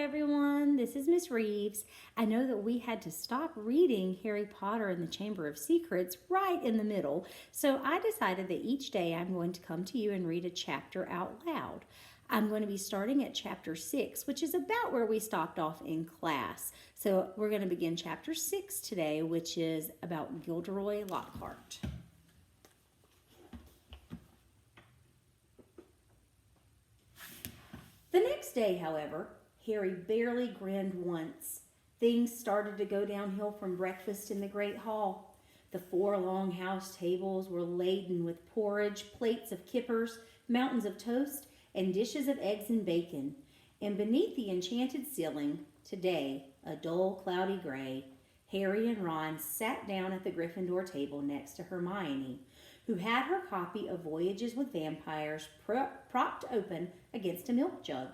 everyone. This is Miss Reeves. I know that we had to stop reading Harry Potter and the Chamber of Secrets right in the middle, so I decided that each day I'm going to come to you and read a chapter out loud. I'm going to be starting at chapter 6, which is about where we stopped off in class. So we're going to begin chapter 6 today, which is about Gilderoy Lockhart. The next day, however, Harry barely grinned once. Things started to go downhill from breakfast in the great hall. The 4 long house tables were laden with porridge, plates of kippers, mountains of toast, and dishes of eggs and bacon. And beneath the enchanted ceiling, today a dull, cloudy gray, Harry and Ron sat down at the Gryffindor table next to Hermione, who had her copy of Voyages with Vampires propped open against a milk jug.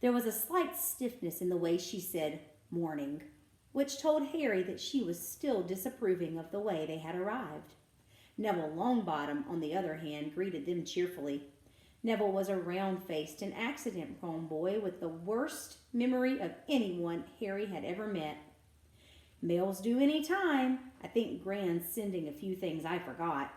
There was a slight stiffness in the way she said morning, which told Harry that she was still disapproving of the way they had arrived. Neville Longbottom, on the other hand, greeted them cheerfully. Neville was a round-faced and accident-prone boy with the worst memory of anyone Harry had ever met. Mail's due any time. I think Gran's sending a few things I forgot.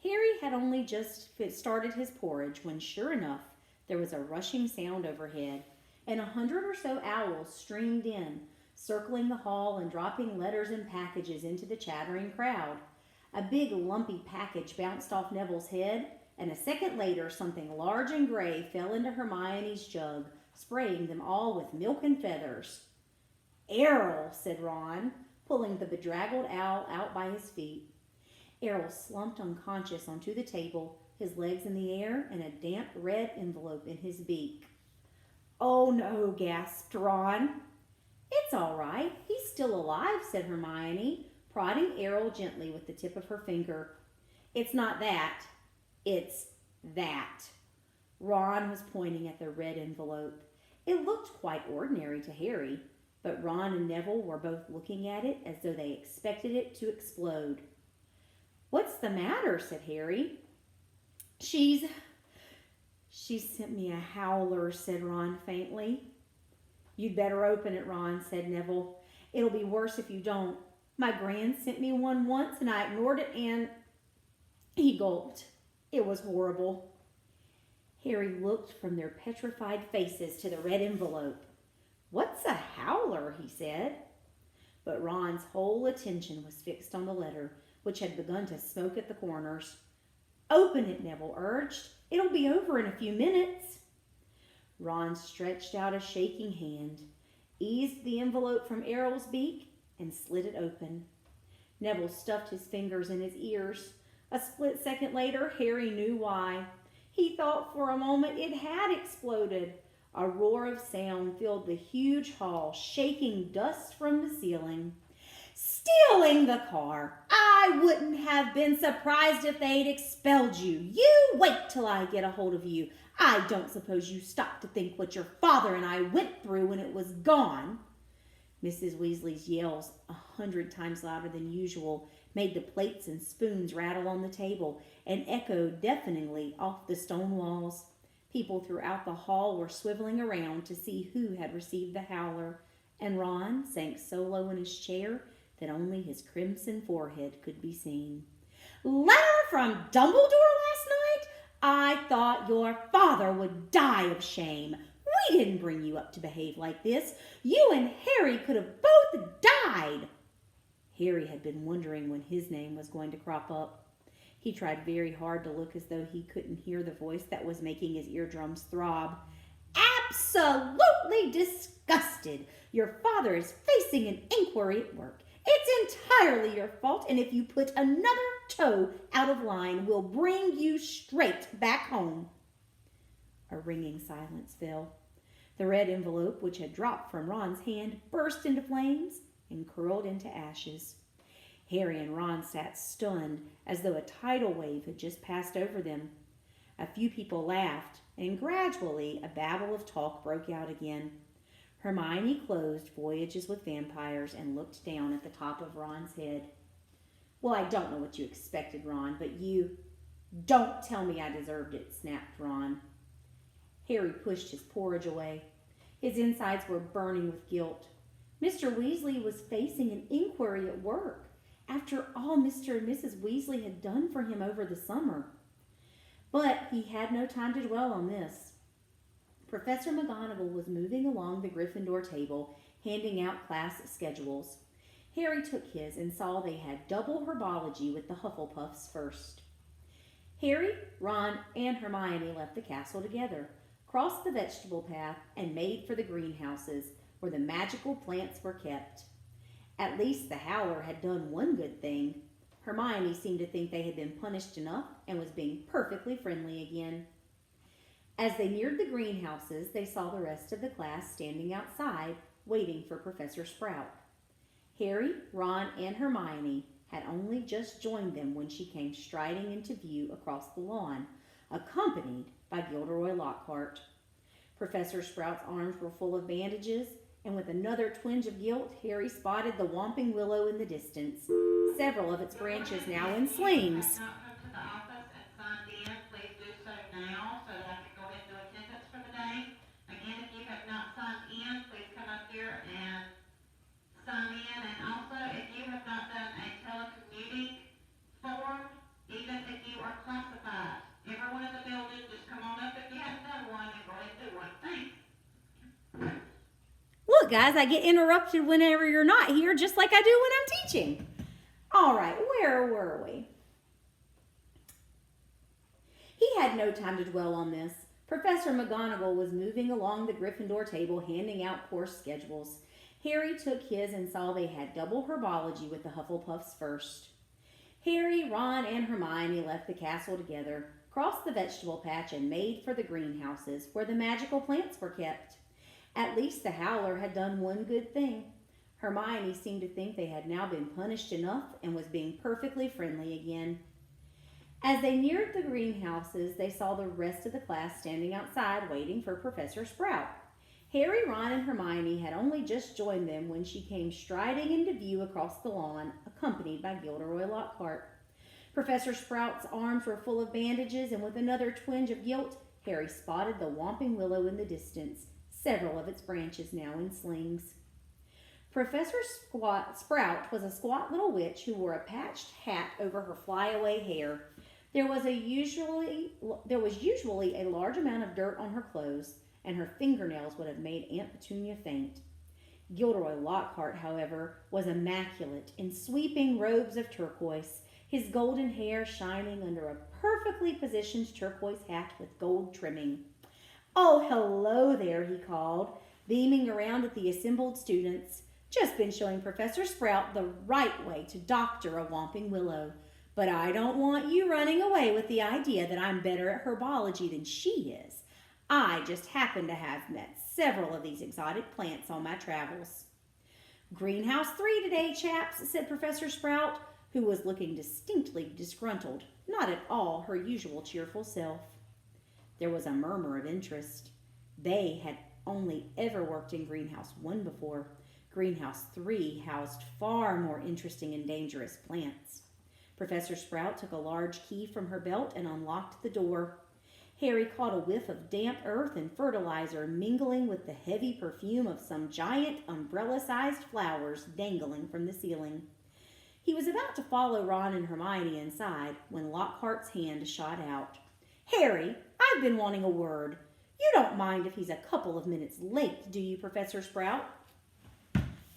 Harry had only just started his porridge when, sure enough, there was a rushing sound overhead, and 100 or so owls streamed in, circling the hall and dropping letters and packages into the chattering crowd. A big lumpy package bounced off Neville's head, and a second later something large and gray fell into Hermione's jug, spraying them all with milk and feathers. "Errol," said Ron, pulling the bedraggled owl out by his feet. Errol slumped unconscious onto the table, his legs in the air and a damp red envelope in his beak. "Oh no," gasped Ron. "It's all right. He's still alive," said Hermione, prodding Errol gently with the tip of her finger. "It's not that. It's that." Ron was pointing at the red envelope. It looked quite ordinary to Harry, but Ron and Neville were both looking at it as though they expected it to explode. "What's the matter?" said Harry. She sent me a howler," said Ron faintly. "You'd better open it, Ron," said Neville. "It'll be worse if you don't. My Gran sent me one once and I ignored it and..." He gulped. "It was horrible." Harry looked from their petrified faces to the red envelope. "What's a howler?" he said. But Ron's whole attention was fixed on the letter, which had begun to smoke at the corners. "Open it," Neville urged. "It'll be over in a few minutes." Ron stretched out a shaking hand, eased the envelope from Errol's beak, and slid it open. Neville stuffed his fingers in his ears. A split second later, Harry knew why. He thought for a moment it had exploded. A roar of sound filled the huge hall, shaking dust from the ceiling. "Stealing the car! I wouldn't have been surprised if they'd expelled you. You wait till I get a hold of you. I don't suppose you stopped to think what your father and I went through when it was gone." Mrs. Weasley's yells, 100 times louder than usual, made the plates and spoons rattle on the table and echoed deafeningly off the stone walls. People throughout the hall were swiveling around to see who had received the howler, and Ron sank so low in his chair that only his crimson forehead could be seen. "Letter from Dumbledore last night? I thought your father would die of shame. We didn't bring you up to behave like this. You and Harry could have both died." Harry had been wondering when his name was going to crop up. He tried very hard to look as though he couldn't hear the voice that was making his eardrums throb. "Absolutely disgusted. Your father is facing an inquiry at work. It's entirely your fault, and if you put another toe out of line, we'll bring you straight back home." A ringing silence fell. The red envelope, which had dropped from Ron's hand, burst into flames and curled into ashes. Harry and Ron sat stunned, as though a tidal wave had just passed over them. A few people laughed, and gradually a babble of talk broke out again. Hermione closed Voyages with Vampires and looked down at the top of Ron's head. "Well, I don't know what you expected, Ron, but you..." "Don't tell me I deserved it," snapped Ron. Harry pushed his porridge away. His insides were burning with guilt. Mr. Weasley was facing an inquiry at work after all Mr. and Mrs. Weasley had done for him over the summer. But he had no time to dwell on this. Professor McGonagall was moving along the Gryffindor table, handing out class schedules. Harry took his and saw they had double herbology with the Hufflepuffs first. Harry, Ron, and Hermione left the castle together, crossed the vegetable path, and made for the greenhouses, where the magical plants were kept. At least the Howler had done one good thing. Hermione seemed to think they had been punished enough and was being perfectly friendly again. As they neared the greenhouses, they saw the rest of the class standing outside, waiting for Professor Sprout. Harry, Ron, and Hermione had only just joined them when she came striding into view across the lawn, accompanied by Gilderoy Lockhart. Professor Sprout's arms were full of bandages, and with another twinge of guilt, Harry spotted the Whomping Willow in the distance, several of its branches now in slings. Look, guys, I get interrupted whenever you're not here, just like I do when I'm teaching. All right, where were we? He had no time to dwell on this. Professor McGonagall was moving along the Gryffindor table, handing out course schedules. Harry took his and saw they had double herbology with the Hufflepuffs first. Harry, Ron, and Hermione left the castle together, crossed the vegetable patch, and made for the greenhouses, where the magical plants were kept. At least the Howler had done one good thing. Hermione seemed to think they had now been punished enough and was being perfectly friendly again. As they neared the greenhouses, they saw the rest of the class standing outside waiting for Professor Sprout. Harry, Ron, and Hermione had only just joined them when she came striding into view across the lawn, accompanied by Gilderoy Lockhart. Professor Sprout's arms were full of bandages, and with another twinge of guilt, Harry spotted the Whomping Willow in the distance, several of its branches now in slings. Professor Sprout was a squat little witch who wore a patched hat over her flyaway hair. There was usually a large amount of dirt on her clothes, and her fingernails would have made Aunt Petunia faint. Gilderoy Lockhart, however, was immaculate in sweeping robes of turquoise, his golden hair shining under a perfectly positioned turquoise hat with gold trimming. "Oh, hello there," he called, beaming around at the assembled students. "Just been showing Professor Sprout the right way to doctor a Whomping Willow. But I don't want you running away with the idea that I'm better at herbology than she is. I just happen to have met several of these exotic plants on my travels." "Greenhouse 3 today, chaps," said Professor Sprout, who was looking distinctly disgruntled, not at all her usual cheerful self. There was a murmur of interest. They had only ever worked in Greenhouse 1 before. Greenhouse 3 housed far more interesting and dangerous plants. Professor Sprout took a large key from her belt and unlocked the door. Harry caught a whiff of damp earth and fertilizer mingling with the heavy perfume of some giant umbrella-sized flowers dangling from the ceiling. He was about to follow Ron and Hermione inside when Lockhart's hand shot out. "Harry, I've been wanting a word. You don't mind if he's a couple of minutes late, do you, Professor Sprout?"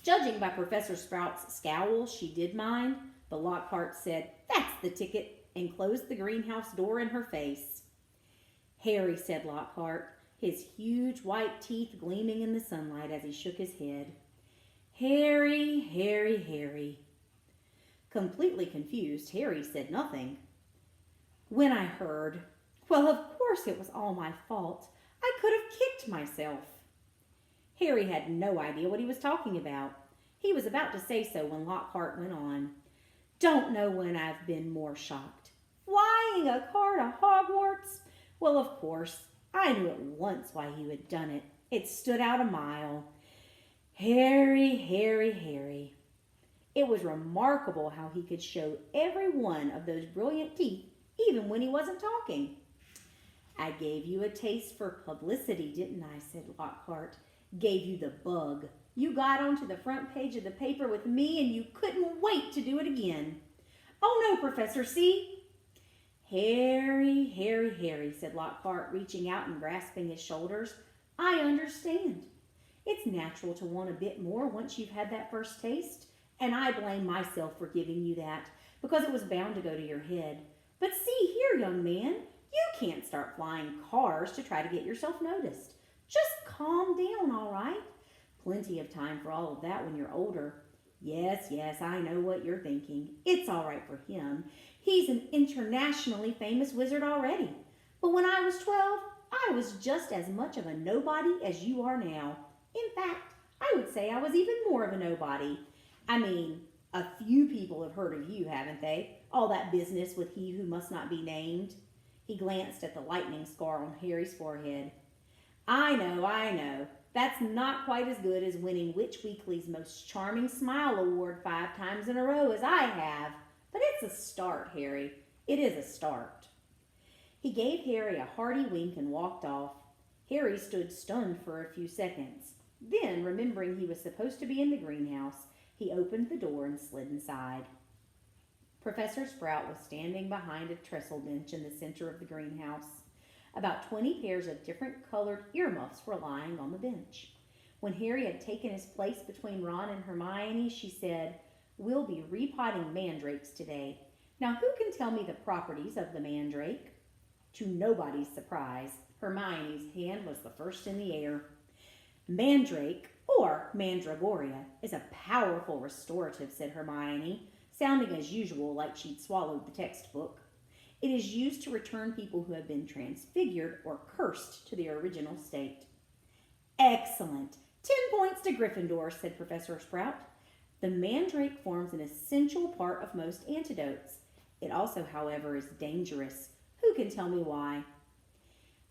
Judging by Professor Sprout's scowl, she did mind, but Lockhart said, "That's the ticket," and closed the greenhouse door in her face. "Harry," said Lockhart, his huge white teeth gleaming in the sunlight as he shook his head. "Harry, Harry, Harry." Completely confused, Harry said nothing. "When I heard, well, of course it was all my fault. I could have kicked myself." Harry had no idea what he was talking about. He was about to say so when Lockhart went on. "Don't know when I've been more shocked. Flying a car to Hogwarts? Well, of course, I knew at once why he had done it. It stood out a mile. Harry, Harry, Harry." It was remarkable how he could show every one of those brilliant teeth, even when he wasn't talking. "I gave you a taste for publicity, didn't I?" said Lockhart, Gave you the bug. You got onto the front page of the paper with me and you couldn't wait to do it again. Oh no, Professor C. Harry, Harry, Harry, said Lockhart, reaching out and grasping his shoulders. I understand. It's natural to want a bit more once you've had that first taste, and I blame myself for giving you that, because it was bound to go to your head. But see here, young man, you can't start flying cars to try to get yourself noticed. Just calm down, all right? Plenty of time for all of that when you're older. Yes, I know what you're thinking. It's all right for him. He's an internationally famous wizard already. But when I was 12, I was just as much of a nobody as you are now. In fact, I would say I was even more of a nobody. I mean, a few people have heard of you, haven't they? All that business with he who must not be named. He glanced at the lightning scar on Harry's forehead. I know. That's not quite as good as winning Witch Weekly's Most Charming Smile Award 5 times in a row as I have. But it's a start, Harry. It is a start. He gave Harry a hearty wink and walked off. Harry stood stunned for a few seconds. Then, remembering he was supposed to be in the greenhouse, he opened the door and slid inside. Professor Sprout was standing behind a trestle bench in the center of the greenhouse. About 20 pairs of different colored earmuffs were lying on the bench. When Harry had taken his place between Ron and Hermione, she said, We'll be repotting mandrakes today. Now who can tell me the properties of the mandrake? To nobody's surprise, Hermione's hand was the first in the air. Mandrake, or mandragoria, is a powerful restorative, said Hermione, sounding as usual like she'd swallowed the textbook. It is used to return people who have been transfigured or cursed to their original state. Excellent. 10 points to Gryffindor, said Professor Sprout. The mandrake forms an essential part of most antidotes. It also, however, is dangerous. Who can tell me why?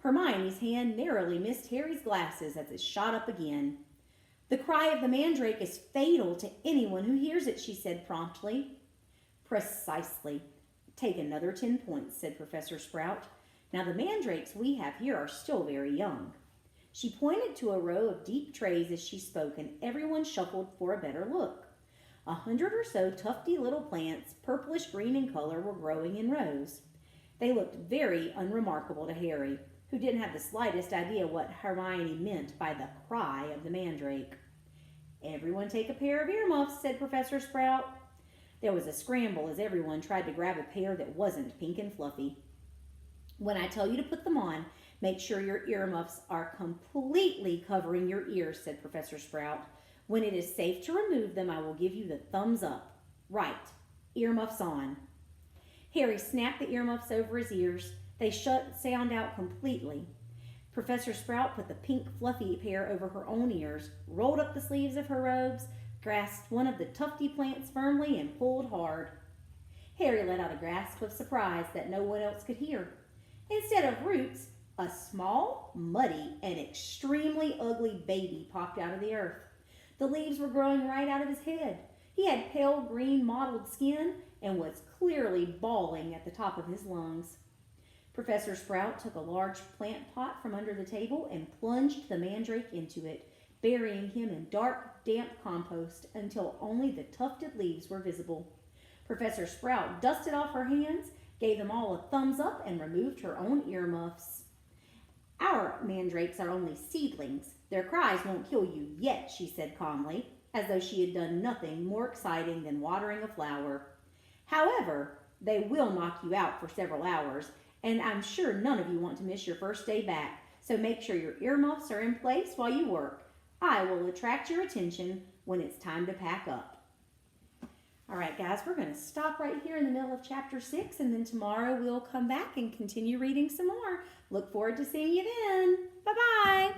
Hermione's hand narrowly missed Harry's glasses as it shot up again. The cry of the mandrake is fatal to anyone who hears it, she said promptly. Precisely. Take another 10 points, said Professor Sprout. Now the mandrakes we have here are still very young. She pointed to a row of deep trays as she spoke, and everyone shuffled for a better look. 100 or so tufty little plants, purplish green in color, were growing in rows. They looked very unremarkable to Harry, who didn't have the slightest idea what Hermione meant by the cry of the mandrake. Everyone take a pair of earmuffs, said Professor Sprout. There was a scramble as everyone tried to grab a pair that wasn't pink and fluffy. When I tell you to put them on, make sure your earmuffs are completely covering your ears, said Professor Sprout. When it is safe to remove them, I will give you the thumbs up. Right, earmuffs on. Harry snapped the earmuffs over his ears. They shut sound out completely. Professor Sprout put the pink fluffy pair over her own ears, rolled up the sleeves of her robes, grasped one of the tufty plants firmly, and pulled hard. Harry let out a gasp of surprise that no one else could hear. Instead of roots, a small, muddy, and extremely ugly baby popped out of the earth. The leaves were growing right out of his head. He had pale green mottled skin and was clearly bawling at the top of his lungs. Professor Sprout took a large plant pot from under the table and plunged the mandrake into it, burying him in dark, damp compost until only the tufted leaves were visible. Professor Sprout dusted off her hands, gave them all a thumbs up, and removed her own earmuffs. Our mandrakes are only seedlings. Their cries won't kill you yet, she said calmly, as though she had done nothing more exciting than watering a flower. However, they will knock you out for several hours, and I'm sure none of you want to miss your first day back, so make sure your earmuffs are in place while you work. I will attract your attention when it's time to pack up. All right, guys, we're going to stop right here in the middle of chapter 6, and then tomorrow we'll come back and continue reading some more. Look forward to seeing you then. Bye-bye.